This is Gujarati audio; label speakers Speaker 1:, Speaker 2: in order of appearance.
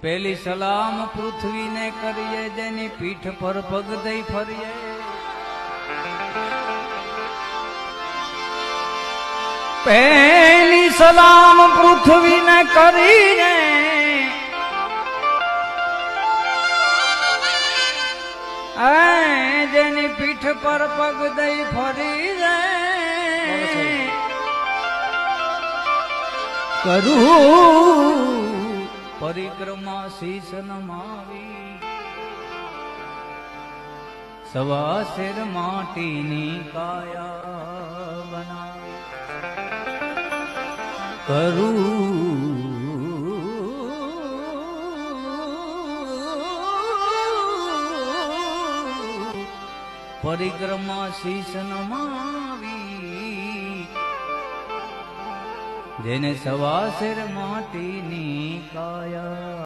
Speaker 1: પેલી સલામ પૃથ્વીને કરીએ, જેની પીઠ પર પગ દઈ ફરીએ. પેલી સલામ પૃથ્વીને કરીએ, જેની પીઠ પર પગ દઈ ફરીએ. કરું પરિક્રમા શીશ નમાવી, સવા શેર માટીની કાયા બનાવી. કરું પરિક્રમા શીશ નમાવી, જેને સવા શેર માટીની કાયા